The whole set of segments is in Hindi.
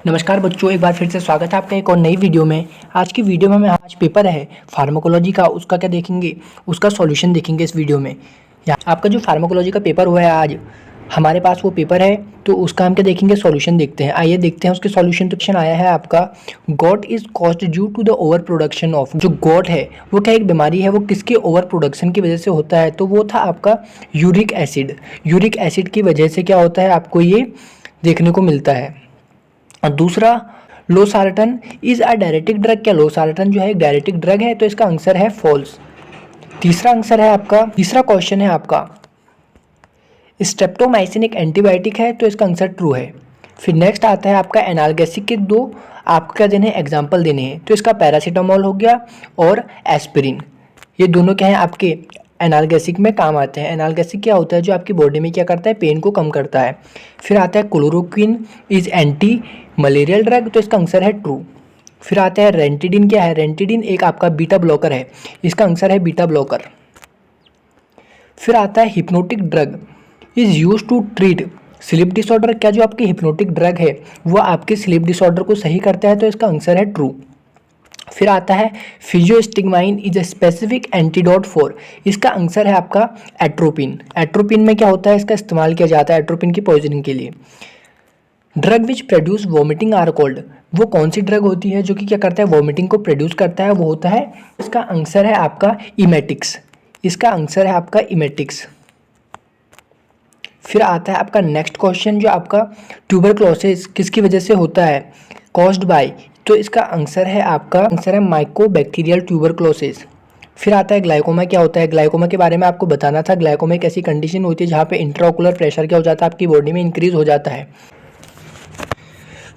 नमस्कार बच्चों, एक बार फिर से स्वागत है आपका एक और नई वीडियो में। आज की वीडियो में हम आज पेपर है फार्माकोलॉजी का, उसका क्या देखेंगे, उसका सॉल्यूशन देखेंगे इस वीडियो में। यहाँ आपका जो फार्माकोलॉजी का पेपर हुआ है आज हमारे पास वो पेपर है, तो उसका हम क्या देखेंगे, सॉल्यूशन देखते हैं। आइए देखते हैं उसके सॉल्यूशन। तो क्वेश्चन आया है आपका, gout is caused due to the overproduction of. जो गॉट है वो क्या एक बीमारी है, वो किसके ओवर प्रोडक्शन की वजह से होता है, तो वो था आपका यूरिक एसिड। यूरिक एसिड की वजह से क्या होता है, आपको ये देखने को मिलता है। और दूसरा, losartan is a diuretic drug. क्या लोसार्टन जो है एक डायरेटिक ड्रग है, तो इसका आंसर है फॉल्स। तीसरा आंसर है आपका, तीसरा क्वेश्चन है आपका, स्ट्रेप्टोमाइसिन एक एंटीबायोटिक है, तो इसका आंसर ट्रू है। फिर नेक्स्ट आता है आपका एनाल्गेसिक के दो आपको क्या देने हैं, एग्जाम्पल देने हैं। तो इसका पैरासीटामोल हो गया और एस्पिरिन, ये दोनों क्या है आपके एनाल्गेसिक में काम आते हैं। एनाल्गेसिक क्या होता है, जो आपकी बॉडी में क्या करता है, पेन को कम करता है। फिर आता है chloroquine is anti malarial drug, तो इसका आंसर है ट्रू। फिर आता है रेंटिडिन। क्या है, रेंटिडिन एक आपका बीटा ब्लॉकर है, इसका आंसर है बीटा ब्लॉकर। फिर आता है hypnotic drug is use to treat sleep disorder. क्या जो आपकी हिप्नोटिक ड्रग है वो आपके स्लीप डिसऑर्डर को सही करता है, तो इसका आंसर है ट्रू। फिर आता है physostigmine is a specific antidote for, इसका आंसर है आपका एट्रोपिन। एट्रोपिन में क्या होता है, इसका इस्तेमाल किया जाता है एट्रोपिन की पॉइजनिंग के लिए। Drug which produce vomiting are called, वो कौन सी ड्रग होती है जो कि क्या करता है, वॉमिटिंग को प्रोड्यूस करता है, वो होता है, इसका आंसर है आपका इमेटिक्स। इसका आंसर है आपका इमेटिक्स। फिर आता है आपका नेक्स्ट क्वेश्चन, जो आपका ट्यूबरक्लोसिस किसकी वजह से होता है, कॉज्ड बाय, तो इसका आंसर है आपका, आंसर है माइकोबैक्टीरियल ट्यूबरक्लोसिस। फिर आता है ग्लाइकोमा। क्या होता है, ग्लाइकोमा के बारे में आपको बताना था। ग्लाइकोमा एक ऐसी कंडीशन होती है जहाँ पे इंट्राओकुलर प्रेशर क्या हो जाता है, आपकी बॉडी में इंक्रीज हो जाता है।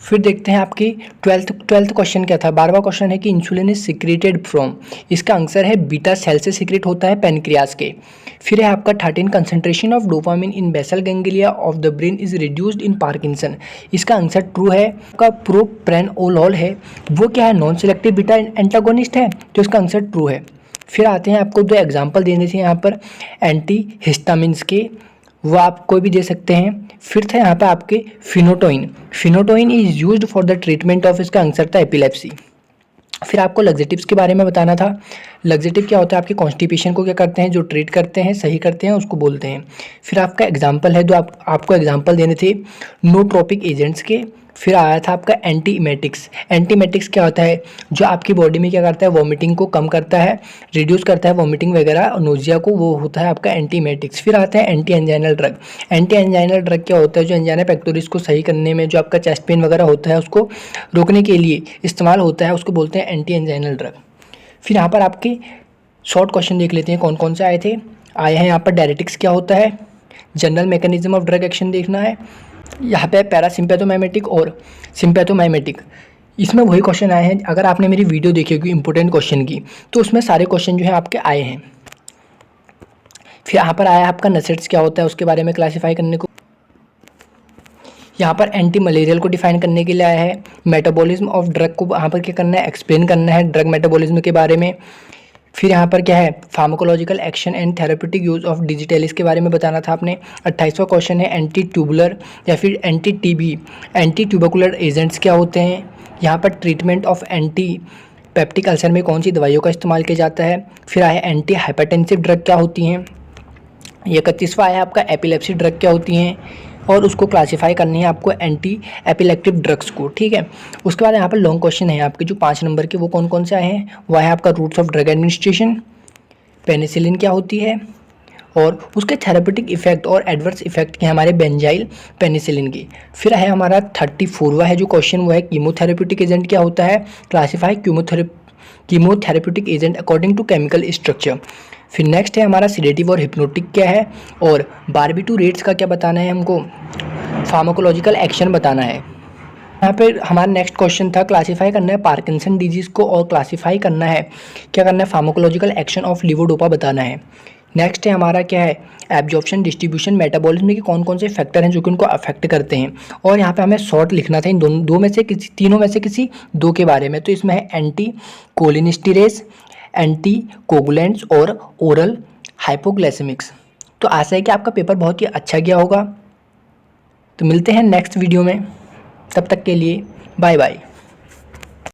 फिर देखते हैं आपकी ट्वेल्थ क्वेश्चन क्या था। 12वां क्वेश्चन है कि इंसुलिन इज सिक्रेटेड फ्रॉम, इसका आंसर है बीटा सेल से सिक्रेट होता है, पेनक्रियास के। फिर है आपका 13 concentration of dopamine in basal ganglia of the brain is reduced in Parkinson, इसका आंसर ट्रू है। आपका प्रोप्रेनोलोल है वो क्या है, नॉन सिलेक्टिव बीटा एंटागोनिस्ट है, तो इसका आंसर ट्रू है। फिर आते हैं आपको दो एग्जाम्पल देने थे यहाँ पर एंटी हिस्टामिन्स के, वो आप कोई भी दे सकते हैं। फिर था यहाँ पे आपके phenytoin. Phenytoin is used for the treatment of, इसका आंसर था एपिलेप्सी। फिर आपको लग्जेटिव्स के बारे में बताना था। लग्जेटिव क्या होता है, आपके कॉन्स्टिपेशन को क्या करते हैं, जो ट्रीट करते हैं, सही करते हैं, उसको बोलते हैं। फिर आपका एग्जाम्पल है, जो आपको एग्जाम्पल देने थे नोट्रोपिक एजेंट्स के। फिर आया था आपका एंटीमेटिक्स। एंटीमेटिक्स क्या होता है, जो आपकी बॉडी में क्या करता है, वॉमिटिंग को कम करता है, रिड्यूस करता है वॉमिटिंग वगैरह और नोजिया को, वो होता है आपका एंटीमेटिक्स। फिर आता है anti anginal drug. Anti anginal drug क्या होता है, जो एंजाइना पेक्टोरिस को सही करने में, जो आपका चेस्ट पेन वगैरह होता है उसको रोकने के लिए इस्तेमाल होता है, उसको बोलते हैं एंटी एंजाइनल ड्रग। फिर यहाँ पर आपके शॉर्ट क्वेश्चन देख लेते हैं कौन कौन से आए थे। आए हैं यहाँ पर डायरेटिक्स क्या होता है, general mechanism of drug action देखना है, यहाँ पे पैरासिम्पैथोमाइमेटिक और सिम्पैथोमाइमेटिक, इसमें वही क्वेश्चन आए हैं। अगर आपने मेरी वीडियो देखी होगी इंपॉर्टेंट क्वेश्चन की, तो उसमें सारे क्वेश्चन जो है आपके आए हैं। फिर यहाँ पर आया आपका नसेट्स क्या होता है, उसके बारे में क्लासीफाई करने को। यहाँ पर एंटी मलेरियल को डिफाइन करने के लिए आया है। मेटाबॉलिज्म ऑफ ड्रग को यहाँ पर क्या करना है, एक्सप्लेन करना है ड्रग मेटाबॉलिज्म के बारे में। फिर यहाँ पर क्या है, pharmacological action and therapeutic use of digitalis के बारे में बताना था आपने। 28वां क्वेश्चन है एंटी ट्यूबुलर या फिर anti TB, anti tubercular agents क्या होते हैं। यहाँ पर treatment of anti peptic ulcer में कौन सी दवाइयों का इस्तेमाल किया जाता है। फिर आया एंटी हाइपरटेंसिव ड्रग क्या होती हैं। 31वां आया आपका एपिलेप्सी ड्रग क्या होती हैं, और उसको क्लासीफाई करनी है आपको एंटी एपिलेप्टिक ड्रग्स को, ठीक है। उसके बाद यहाँ पर लॉन्ग क्वेश्चन है आपके जो 5 नंबर के, वो कौन कौन से आए हैं। वह है आपका routes of drug administration, penicillin क्या होती है, और उसके थेरेपेटिक इफेक्ट और एडवर्स इफेक्ट के हमारे बेंजाइल पेनिसिलिन की। फिर है हमारा 34वां है जो क्वेश्चन, वो है कीमोथेरेप्यूटिक एजेंट क्या होता है, classify chemotherapeutic agent according to chemical structure. फिर नेक्स्ट है हमारा सिडेटिव और हिप्नोटिक क्या है, और बारबिटूरेट्स का क्या बताना है हमको, फार्माकोलॉजिकल एक्शन बताना है। यहाँ पे हमारा नेक्स्ट क्वेश्चन था, क्लासीफाई करना है पार्किंसन डिजीज़ को, और क्लासीफाई करना है क्या करना है, फार्माकोलॉजिकल एक्शन ऑफ लिवोडोपा बताना है। नेक्स्ट है हमारा क्या है, एब्जॉर्प्शन, डिस्ट्रीब्यूशन, मेटाबॉलिज्म के कौन कौन से फैक्टर हैं जो कि उनको अफेक्ट करते हैं। और यहाँ पे हमें शॉर्ट लिखना था इन दो में से किसी, तीनों में से किसी दो के बारे में। तो इसमें है एंटी कोलिनिस्टीरेज, एंटी कोगुलेंट्स और ओरल हाइपोग्लाइसेमिक्स। तो आशा है कि आपका पेपर बहुत ही अच्छा गया होगा। तो मिलते हैं नेक्स्ट वीडियो में, तब तक के लिए बाय बाय।